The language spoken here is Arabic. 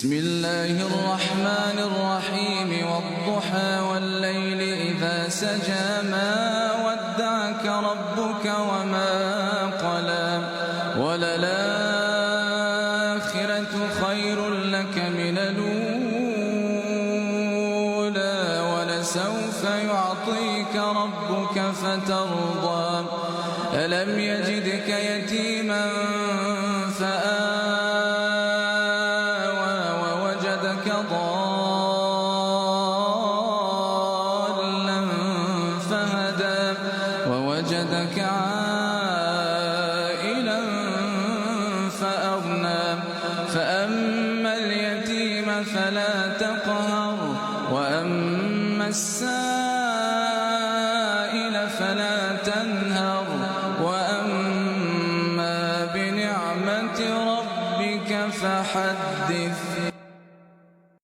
بسم الله الرحمن الرحيم والضحى والليل إذا سجى ما ودعك ربك وما قلى وللآخرة خير لك من الأولى ولسوف يعطيك ربك فترضى ألم يجدك يتيما فآوى ووجدك ضالا فهدى ووجدك عائلا فأغنى فأما اليتيم فلا تقهر وأما السائل فلا